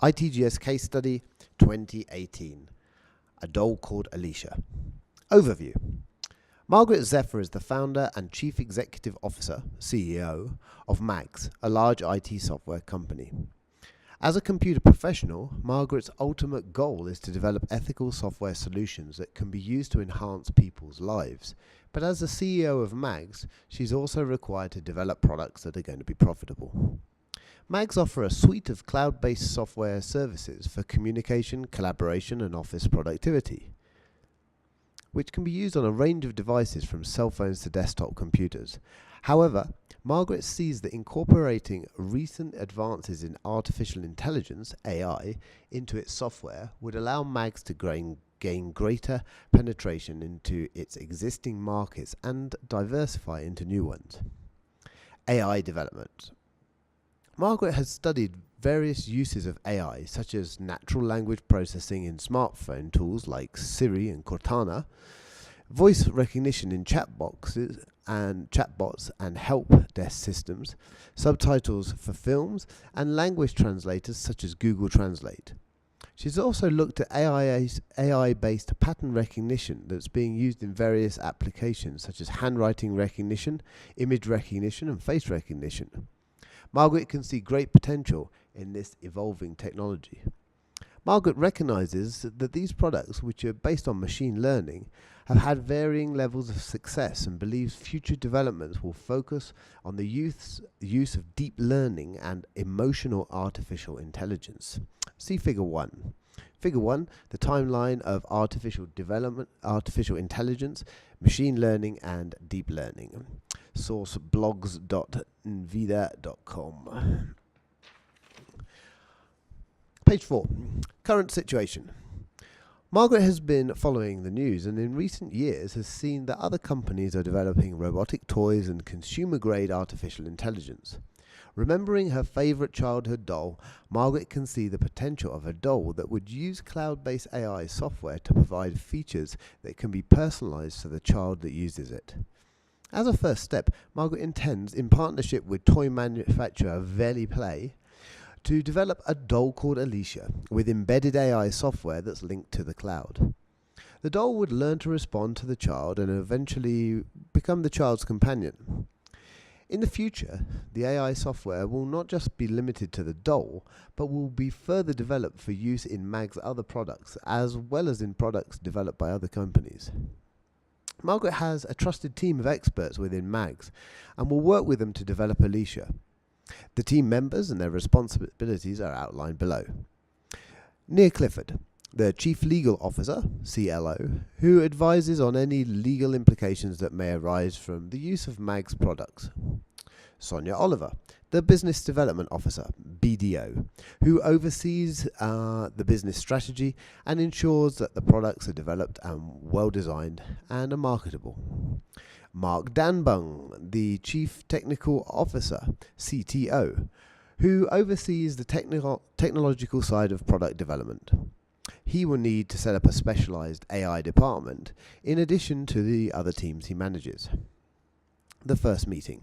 ITGS Case Study 2018. A Doll Called Alicia. Overview. Margaret Zephyr is the founder and Chief Executive Officer, CEO, of Mags, a large IT software company. As a computer professional, Margaret's ultimate goal is to develop ethical software solutions that can be used to enhance people's lives. But as the CEO of Mags, she's also required to develop products that are going to be profitable. Mags offer a suite of cloud-based software services for communication, collaboration, and office productivity, which can be used on a range of devices from cell phones to desktop computers. However, Margaret sees that incorporating recent advances in artificial intelligence, AI, into its software would allow Mags to gain greater penetration into its existing markets and diversify into new ones. AI development. Margaret has studied various uses of AI, such as natural language processing in smartphone tools like Siri and Cortana, voice recognition in chatbots and help desk systems, subtitles for films, and language translators such as Google Translate. She's also looked at AI-based pattern recognition that's being used in various applications such as handwriting recognition, image recognition, and face recognition. Margaret can see great potential in this evolving technology. Margaret recognizes that these products, which are based on machine learning, have had varying levels of success and believes future developments will focus on the use of deep learning and emotional artificial intelligence. See Figure 1. Figure 1, the timeline of artificial intelligence, machine learning, and deep learning. Source blogs.nvidia.com. Page 4. Current situation. Margaret has been following the news and in recent years has seen that other companies are developing robotic toys and consumer-grade artificial intelligence. Remembering her favorite childhood doll, Margaret can see the potential of a doll that would use cloud-based AI software to provide features that can be personalized to the child that uses it. As a first step, Margaret intends, in partnership with toy manufacturer Veliplay, to develop a doll called Alicia with embedded AI software that's linked to the cloud. The doll would learn to respond to the child and eventually become the child's companion. In the future, the AI software will not just be limited to the doll, but will be further developed for use in Mag's other products, as well as in products developed by other companies. Margaret has a trusted team of experts within Mags and will work with them to develop Alicia. The team members and their responsibilities are outlined below. Neil Clifford, the Chief Legal Officer, CLO, who advises on any legal implications that may arise from the use of Mags products. Sonia Oliver, the Business Development Officer, BDO, who oversees the business strategy and ensures that the products are developed and well designed and are marketable. Mark Danbung, the Chief Technical Officer, CTO, who oversees the technological side of product development. He will need to set up a specialized AI department in addition to the other teams he manages. The first meeting.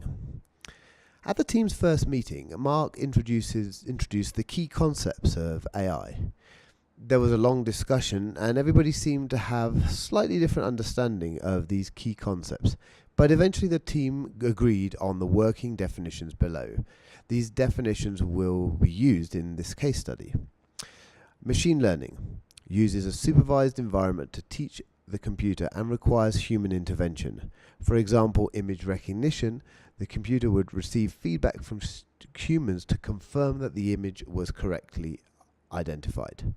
At the team's first meeting, Mark introduced the key concepts of AI. There was a long discussion and everybody seemed to have slightly different understanding of these key concepts, but eventually the team agreed on the working definitions below. These definitions will be used in this case study. Machine learning uses a supervised environment to teach the computer and requires human intervention. For example, image recognition, the computer would receive feedback from humans to confirm that the image was correctly identified.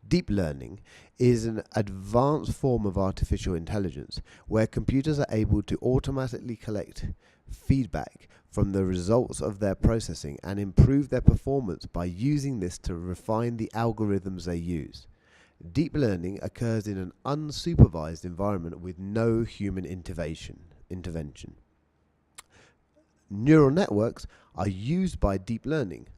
Deep learning is an advanced form of artificial intelligence where computers are able to automatically collect feedback from the results of their processing and improve their performance by using this to refine the algorithms they use. Deep learning occurs in an unsupervised environment with no human intervention. Neural networks are used by deep learning.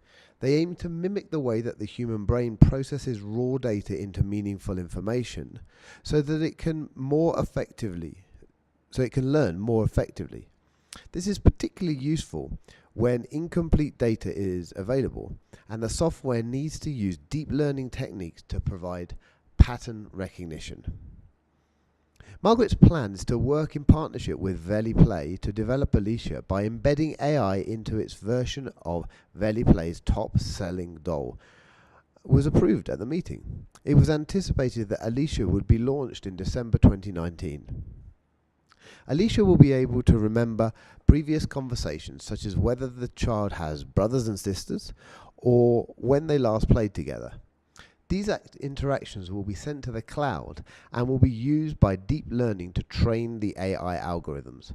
They aim to mimic the way that the human brain processes raw data into meaningful information so that it can learn more effectively. This is particularly useful when incomplete data is available, and the software needs to use deep learning techniques to provide pattern recognition. Margaret's plan is to work in partnership with VeliPlay to develop Alicia by embedding AI into its version of VeliPlay's top-selling doll. Was approved at the meeting. It was anticipated that Alicia would be launched in December 2019. Alicia will be able to remember previous conversations, such as whether the child has brothers and sisters or when they last played together. These interactions will be sent to the cloud and will be used by deep learning to train the AI algorithms.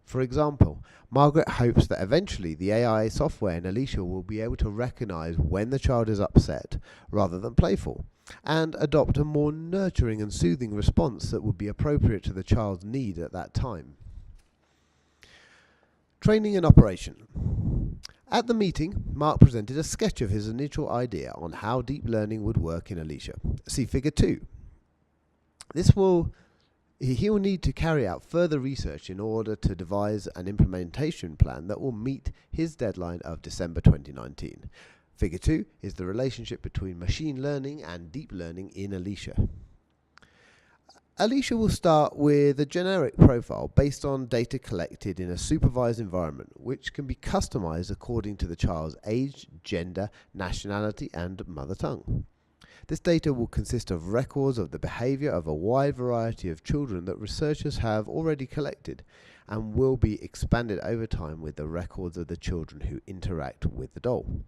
For example, Margaret hopes that eventually the AI software in Alicia will be able to recognize when the child is upset rather than playful, and adopt a more nurturing and soothing response that would be appropriate to the child's need at that time. Training and operation. At the meeting, Mark presented a sketch of his initial idea on how deep learning would work in Alicia. See Figure 2. He will need to carry out further research in order to devise an implementation plan that will meet his deadline of December 2019. Figure 2 is the relationship between machine learning and deep learning in Alicia. Alicia will start with a generic profile based on data collected in a supervised environment, which can be customized according to the child's age, gender, nationality, and mother tongue. This data will consist of records of the behavior of a wide variety of children that researchers have already collected, and will be expanded over time with the records of the children who interact with the doll.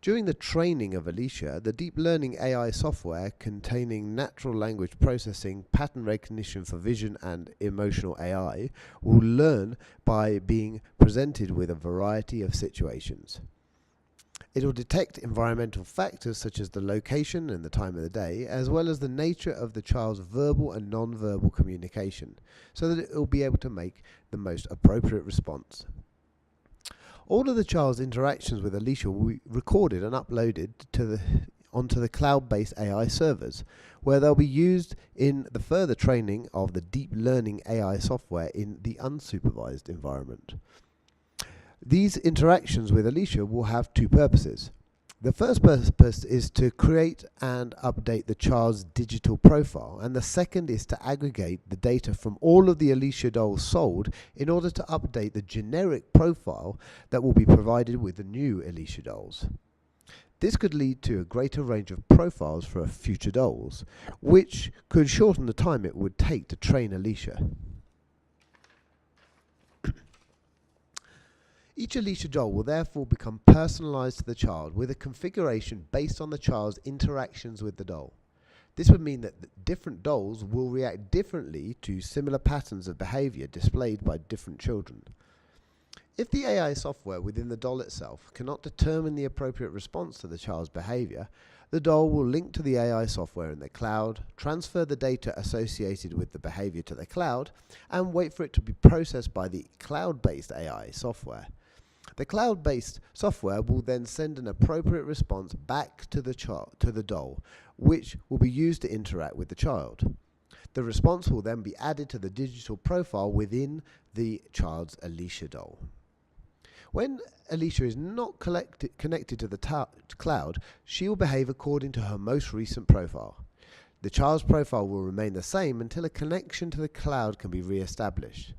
During the training of Alicia, the deep learning AI software containing natural language processing, pattern recognition for vision, and emotional AI will learn by being presented with a variety of situations. It will detect environmental factors such as the location and the time of the day, as well as the nature of the child's verbal and non-verbal communication, so that it will be able to make the most appropriate response. All of the child's interactions with Alicia will be recorded and uploaded onto the cloud-based AI servers, where they'll be used in the further training of the deep learning AI software in the unsupervised environment. These interactions with Alicia will have two purposes. The first purpose is to create and update the child's digital profile, and the second is to aggregate the data from all of the Alicia dolls sold in order to update the generic profile that will be provided with the new Alicia dolls. This could lead to a greater range of profiles for future dolls, which could shorten the time it would take to train Alicia. Each Alicia doll will therefore become personalized to the child with a configuration based on the child's interactions with the doll. This would mean that different dolls will react differently to similar patterns of behavior displayed by different children. If the AI software within the doll itself cannot determine the appropriate response to the child's behavior, the doll will link to the AI software in the cloud, transfer the data associated with the behavior to the cloud, and wait for it to be processed by the cloud-based AI software. The cloud-based software will then send an appropriate response back to the doll, which will be used to interact with the child. The response will then be added to the digital profile within the child's Alicia doll. When Alicia is not connected to the cloud, she will behave according to her most recent profile. The child's profile will remain the same until a connection to the cloud can be re-established.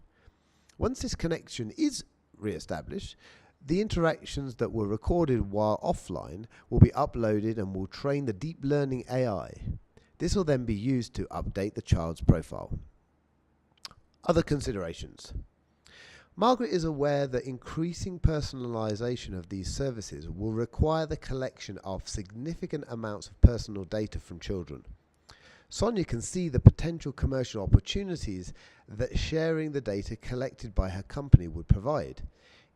Once this connection is re-established, the interactions that were recorded while offline will be uploaded and will train the deep learning AI. This will then be used to update the child's profile. Other considerations. Margaret is aware that increasing personalization of these services will require the collection of significant amounts of personal data from children. Sonia can see the potential commercial opportunities that sharing the data collected by her company would provide.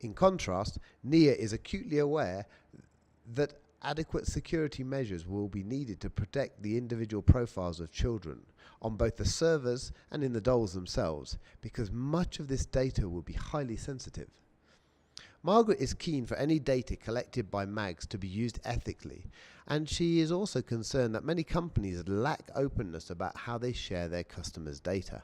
In contrast, Nia is acutely aware that adequate security measures will be needed to protect the individual profiles of children on both the servers and in the dolls themselves, because much of this data will be highly sensitive. Margaret is keen for any data collected by MAGS to be used ethically, and she is also concerned that many companies lack openness about how they share their customers' data.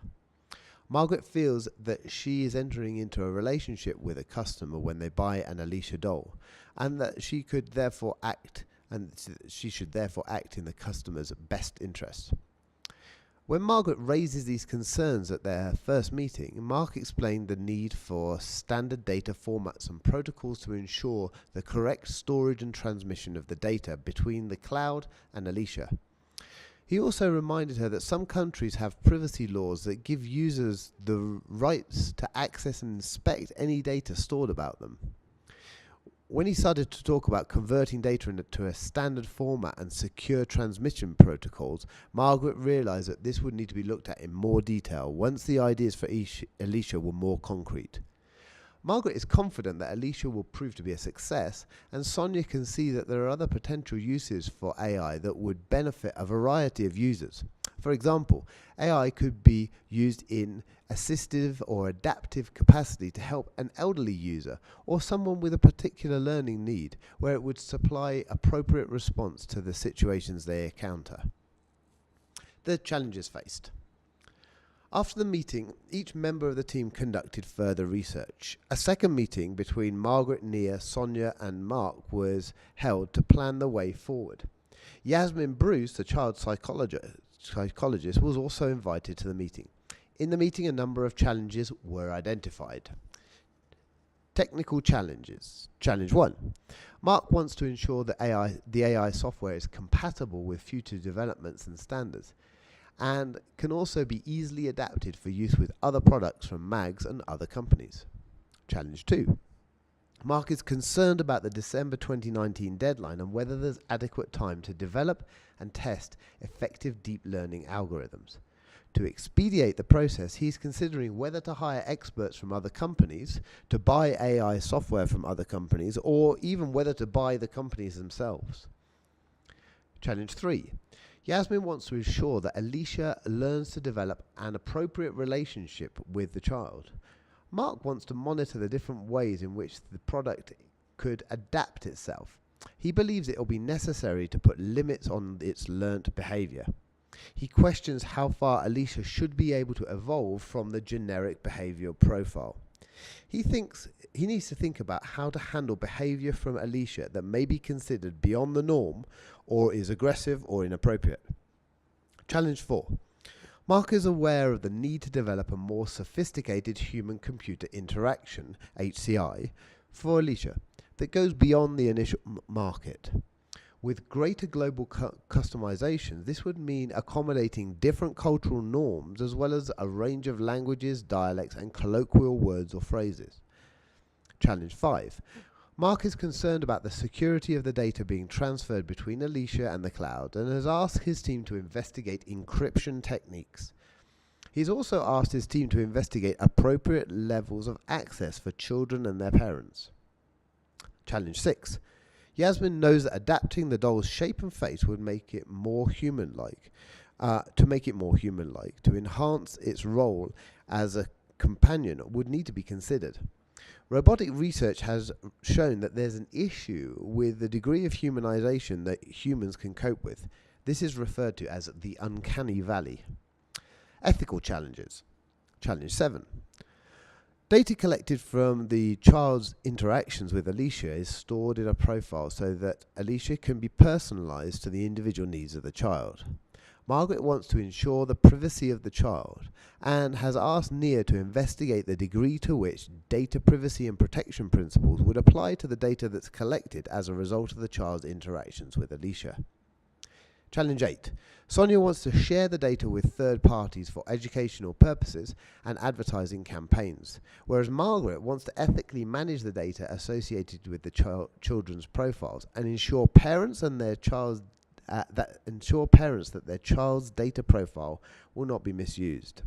Margaret feels that she is entering into a relationship with a customer when they buy an Alicia doll, and that she should therefore act in the customer's best interest. When Margaret raises these concerns at their first meeting, Mark explained the need for standard data formats and protocols to ensure the correct storage and transmission of the data between the cloud and Alicia. He also reminded her that some countries have privacy laws that give users the rights to access and inspect any data stored about them. When he started to talk about converting data into a standard format and secure transmission protocols, Margaret realised that this would need to be looked at in more detail once the ideas for Alicia were more concrete. Margaret is confident that Alicia will prove to be a success, and Sonia can see that there are other potential uses for AI that would benefit a variety of users. For example, AI could be used in assistive or adaptive capacity to help an elderly user or someone with a particular learning need, where it would supply appropriate response to the situations they encounter. The challenges faced. After the meeting, each member of the team conducted further research. A second meeting between Margaret, Nia, Sonia and Mark was held to plan the way forward. Yasmin Bruce, the child psychologist, was also invited to the meeting. In the meeting, a number of challenges were identified. Technical challenges. Challenge 1. Mark wants to ensure that the AI software is compatible with future developments and standards, and can also be easily adapted for use with other products from MAGS and other companies. Challenge 2. Mark is concerned about the December 2019 deadline and whether there's adequate time to develop and test effective deep learning algorithms. To expedite the process, he's considering whether to hire experts from other companies, to buy AI software from other companies, or even whether to buy the companies themselves. Challenge 3. Yasmin wants to ensure that Alicia learns to develop an appropriate relationship with the child. Mark wants to monitor the different ways in which the product could adapt itself. He believes it will be necessary to put limits on its learnt behaviour. He questions how far Alicia should be able to evolve from the generic behavioural profile. He thinks he needs to think about how to handle behaviour from Alicia that may be considered beyond the norm or is aggressive or inappropriate. Challenge 4. Mark is aware of the need to develop a more sophisticated human-computer interaction, HCI, for Alicia that goes beyond the initial market. With greater global customization, this would mean accommodating different cultural norms as well as a range of languages, dialects, and colloquial words or phrases. Challenge 5. Mark is concerned about the security of the data being transferred between Alicia and the cloud and has asked his team to investigate encryption techniques. He's also asked his team to investigate appropriate levels of access for children and their parents. Challenge 6. Yasmin knows that adapting the doll's shape and face would make it more human-like, to enhance its role as a companion would need to be considered. Robotic research has shown that there's an issue with the degree of humanization that humans can cope with. This is referred to as the uncanny valley. Ethical challenges. Challenge 7. Data collected from the child's interactions with Alicia is stored in a profile so that Alicia can be personalized to the individual needs of the child. Margaret wants to ensure the privacy of the child and has asked Nia to investigate the degree to which data privacy and protection principles would apply to the data that's collected as a result of the child's interactions with Alicia. Challenge 8. Sonia wants to share the data with third parties for educational purposes and advertising campaigns, whereas Margaret wants to ethically manage the data associated with the children's profiles and ensure parents that their child's data profile will not be misused.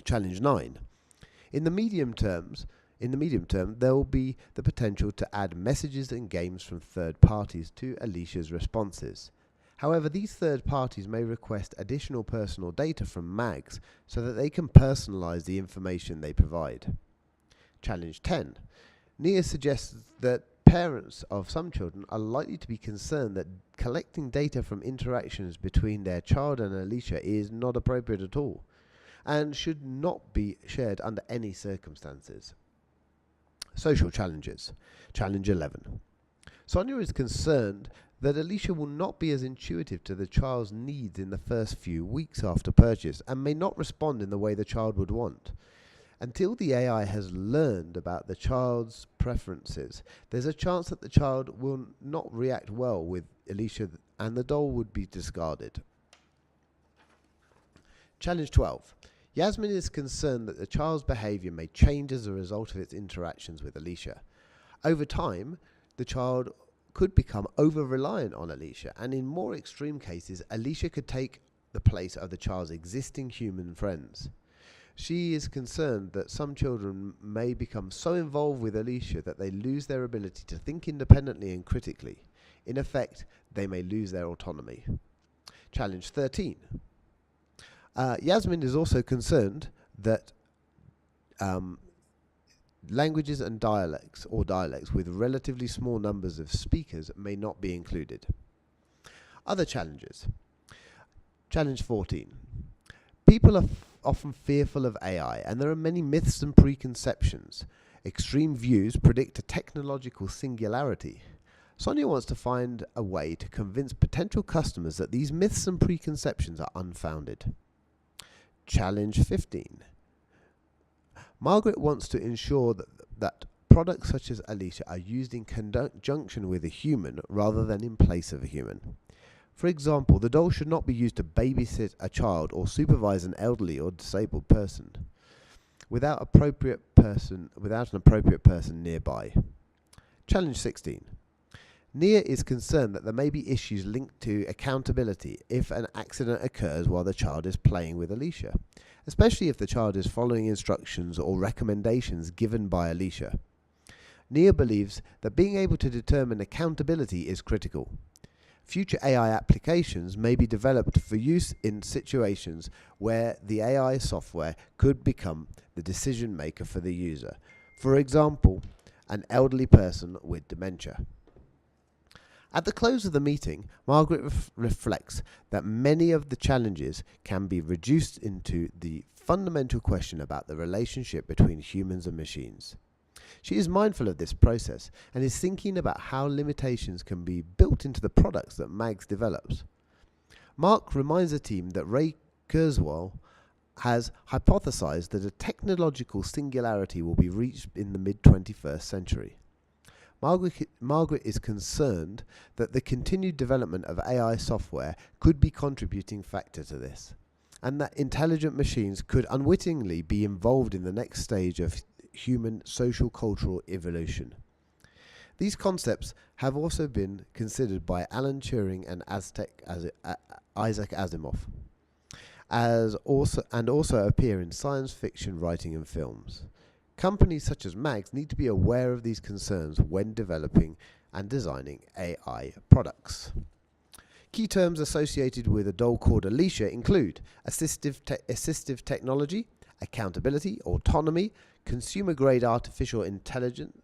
Challenge 9. In the medium term, there will be the potential to add messages and games from third parties to Alicia's responses. However, these third parties may request additional personal data from MAGS so that they can personalize the information they provide. Challenge 10. Nia suggests that parents of some children are likely to be concerned that collecting data from interactions between their child and Alicia is not appropriate at all. and should not be shared under any circumstances. Social challenges. Challenge 11. Sonia is concerned that Alicia will not be as intuitive to the child's needs in the first few weeks after purchase and may not respond in the way the child would want. Until the AI has learned about the child's preferences, there's a chance that the child will not react well with Alicia and the doll would be discarded. Challenge 12. Yasmin is concerned that the child's behaviour may change as a result of its interactions with Alicia. Over time, the child could become over-reliant on Alicia, and in more extreme cases, Alicia could take the place of the child's existing human friends. She is concerned that some children may become so involved with Alicia that they lose their ability to think independently and critically. In effect, they may lose their autonomy. Challenge 13. Yasmin is also concerned that languages and dialects with relatively small numbers of speakers may not be included. Other challenges. Challenge 14. People are often fearful of AI, and there are many myths and preconceptions. Extreme views predict a technological singularity. Sonia wants to find a way to convince potential customers that these myths and preconceptions are unfounded. Challenge 15. Margaret wants to ensure that products such as Alicia are used in conjunction with a human rather than in place of a human. For example, the doll should not be used to babysit a child or supervise an elderly or disabled person without an appropriate person nearby. Challenge 16. Nia is concerned that there may be issues linked to accountability if an accident occurs while the child is playing with Alicia, especially if the child is following instructions or recommendations given by Alicia. Nia believes that being able to determine accountability is critical. Future AI applications may be developed for use in situations where the AI software could become the decision maker for the user. For example, an elderly person with dementia. At the close of the meeting, Margaret reflects that many of the challenges can be reduced into the fundamental question about the relationship between humans and machines. She is mindful of this process and is thinking about how limitations can be built into the products that Mags develops. Mark reminds the team that Ray Kurzweil has hypothesized that a technological singularity will be reached in the mid-21st century. Margaret is concerned that the continued development of AI software could be a contributing factor to this, and that intelligent machines could unwittingly be involved in the next stage of human social cultural evolution. These concepts have also been considered by Alan Turing and Isaac Asimov, and also appear in science fiction writing and films. Companies such as Mags need to be aware of these concerns when developing and designing AI products. Key terms associated with a doll called Alicia include assistive technology, accountability, autonomy, consumer-grade artificial intelligence,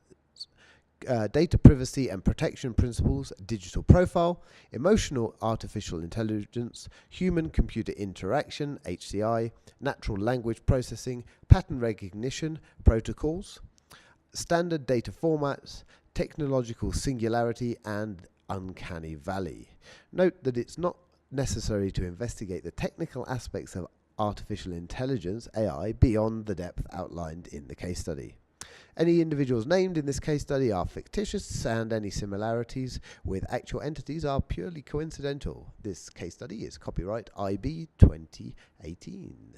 data privacy and protection principles, digital profile, emotional artificial intelligence, human-computer interaction, HCI, natural language processing, pattern recognition, protocols, standard data formats, technological singularity, and uncanny valley. Note that it's not necessary to investigate the technical aspects of artificial intelligence, AI, beyond the depth outlined in the case study. Any individuals named in this case study are fictitious, and any similarities with actual entities are purely coincidental. This case study is copyright IB 2018.